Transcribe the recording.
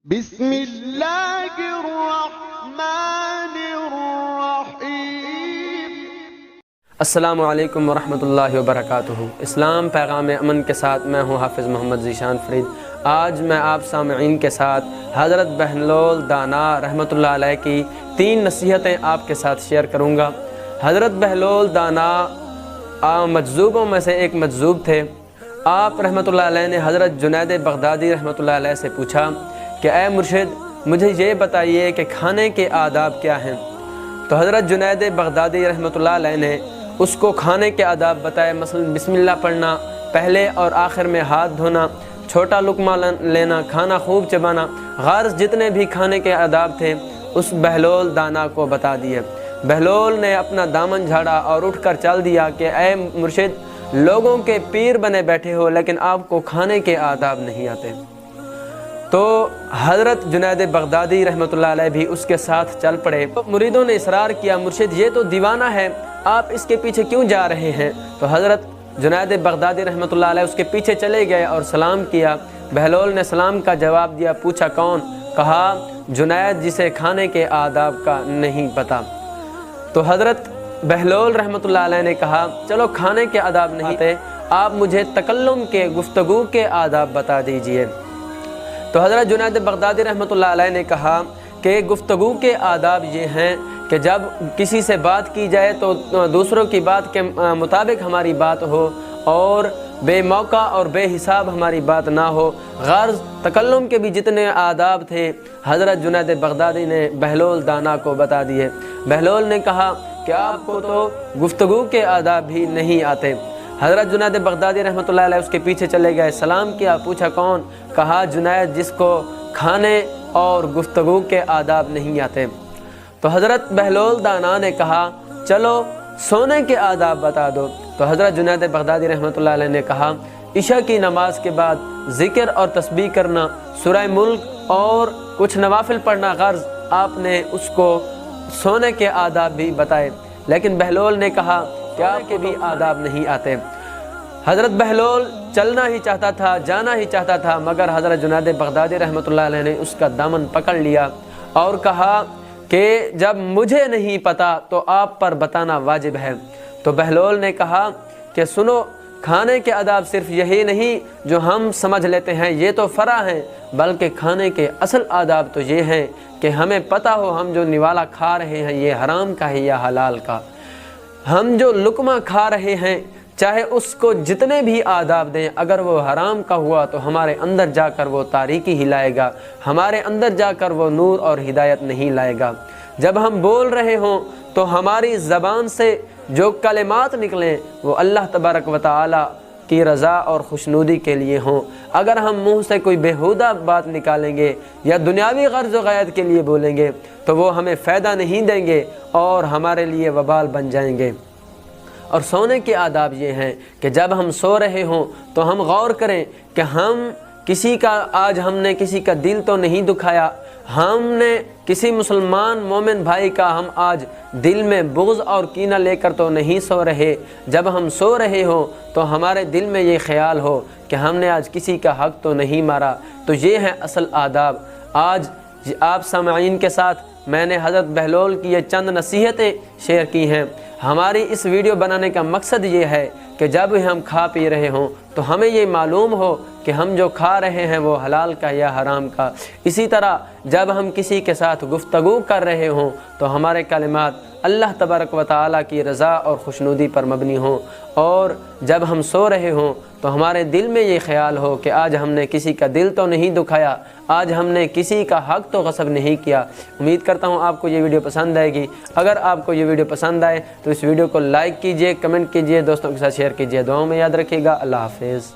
بسم اللہ الرحمن الرحیم۔ السلام علیکم ورحمۃ اللہ وبرکاتہ۔ اسلام پیغام امن کے ساتھ میں ہوں حافظ محمد ذیشان فرید۔ آج میں آپ سامعین کے ساتھ حضرت بہلول دانا رحمۃ اللہ علیہ کی 3 نصیحتیں آپ کے ساتھ شیئر کروں گا۔ حضرت بہلول دانا مجذوبوں میں سے ایک مجذوب تھے۔ آپ رحمۃ اللہ علیہ نے حضرت جنید بغدادی رحمۃ اللہ علیہ سے پوچھا کہ اے مرشد، مجھے یہ بتائیے کہ کھانے کے آداب کیا ہیں؟ تو حضرت جنید بغدادی رحمۃ اللہ علیہ نے اس کو کھانے کے آداب بتائے، مثلا بسم اللہ پڑھنا، پہلے اور آخر میں ہاتھ دھونا، چھوٹا لقمہ لینا، کھانا خوب چبانا، غرض جتنے بھی کھانے کے آداب تھے اس بہلول دانا کو بتا دیے۔ بہلول نے اپنا دامن جھاڑا اور اٹھ کر چل دیا کہ اے مرشد، لوگوں کے پیر بنے بیٹھے ہو لیکن آپ کو کھانے کے آداب نہیں آتے۔ تو حضرت جنید بغدادی رحمۃ اللہ علیہ بھی اس کے ساتھ چل پڑے۔ مریدوں نے اصرار کیا، مرشد یہ تو دیوانہ ہے، آپ اس کے پیچھے کیوں جا رہے ہیں؟ تو حضرت جنید بغدادی رحمۃ اللہ علیہ اس کے پیچھے چلے گئے اور سلام کیا۔ بہلول نے سلام کا جواب دیا، پوچھا کون؟ کہا جنید، جسے کھانے کے آداب کا نہیں پتہ۔ تو حضرت بہلول رحمۃ اللہ علیہ نے کہا چلو کھانے کے آداب نہیں آتے، آپ مجھے تکلم کے، گفتگو کے آداب بتا دیجئے۔ تو حضرت جنید بغدادی رحمۃ اللہ علیہ نے کہا کہ گفتگو کے آداب یہ ہیں کہ جب کسی سے بات کی جائے تو دوسروں کی بات کے مطابق ہماری بات ہو اور بے موقع اور بے حساب ہماری بات نہ ہو۔ غرض تکلم کے بھی جتنے آداب تھے حضرت جنید بغدادی نے بہلول دانا کو بتا دیے۔ بہلول نے کہا کہ آپ کو تو گفتگو کے آداب بھی نہیں آتے۔ حضرت جنید بغدادی رحمۃ اللہ علیہ اس کے پیچھے چلے گئے، سلام کیا، پوچھا کون؟ کہا جنید، جس کو کھانے اور گفتگو کے آداب نہیں آتے۔ تو حضرت بہلول دانا نے کہا چلو سونے کے آداب بتا دو۔ تو حضرت جنید بغدادی رحمۃ اللہ علیہ نے کہا عشاء کی نماز کے بعد ذکر اور تسبیح کرنا، سورہ ملک اور کچھ نوافل پڑھنا۔ غرض آپ نے اس کو سونے کے آداب بھی بتائے، لیکن بہلول نے کہا کیا کے بھی آداب نہیں آتے۔ حضرت بہلول چلنا ہی چاہتا تھا، جانا ہی چاہتا تھا، مگر حضرت جنید بغدادی رحمۃ اللہ علیہ نے اس کا دامن پکڑ لیا اور کہا کہ جب مجھے نہیں پتا تو آپ پر بتانا واجب ہے۔ تو بہلول نے کہا کہ سنو، کھانے کے آداب صرف یہی نہیں جو ہم سمجھ لیتے ہیں، یہ تو فرع ہیں، بلکہ کھانے کے اصل آداب تو یہ ہیں کہ ہمیں پتہ ہو ہم جو نوالا کھا رہے ہیں یہ حرام کا ہے یا حلال کا۔ ہم جو لقمہ کھا رہے ہیں چاہے اس کو جتنے بھی آداب دیں، اگر وہ حرام کا ہوا تو ہمارے اندر جا کر وہ تاریکی ہی لائے گا، ہمارے اندر جا کر وہ نور اور ہدایت نہیں لائے گا۔ جب ہم بول رہے ہوں تو ہماری زبان سے جو کلمات نکلیں وہ اللہ تبارک و تعالی کی رضا اور خوشنودی کے لیے ہوں۔ اگر ہم منہ سے کوئی بیہودہ بات نکالیں گے یا دنیاوی غرض و غایت کے لیے بولیں گے تو وہ ہمیں فائدہ نہیں دیں گے اور ہمارے لیے وبال بن جائیں گے۔ اور سونے کے آداب یہ ہیں کہ جب ہم سو رہے ہوں تو ہم غور کریں کہ آج ہم نے کسی کا دل تو نہیں دکھایا، ہم نے کسی مسلمان مومن بھائی کا ہم آج دل میں بغض اور کینہ لے کر تو نہیں سو رہے۔ جب ہم سو رہے ہوں تو ہمارے دل میں یہ خیال ہو کہ ہم نے آج کسی کا حق تو نہیں مارا۔ تو یہ ہیں اصل آداب۔ آج آپ سامعین کے ساتھ میں نے حضرت بہلول کی یہ چند نصیحتیں شیئر کی ہیں۔ ہماری اس ویڈیو بنانے کا مقصد یہ ہے کہ جب ہم کھا پی رہے ہوں تو ہمیں یہ معلوم ہو کہ ہم جو کھا رہے ہیں وہ حلال کا یا حرام کا۔ اسی طرح جب ہم کسی کے ساتھ گفتگو کر رہے ہوں تو ہمارے کلمات اللہ تبارک و تعالیٰ کی رضا اور خوشنودی پر مبنی ہوں، اور جب ہم سو رہے ہوں تو ہمارے دل میں یہ خیال ہو کہ آج ہم نے کسی کا دل تو نہیں دکھایا، آج ہم نے کسی کا حق تو غصب نہیں کیا۔ امید کرتا ہوں آپ کو یہ ویڈیو پسند آئے گی۔ اگر آپ کو یہ ویڈیو پسند آئے تو اس ویڈیو کو لائک کیجئے، کمنٹ کیجئے، دوستوں کے ساتھ شیئر کیجئے۔ دعاؤں میں یاد رکھیے گا۔ اللہ حافظ۔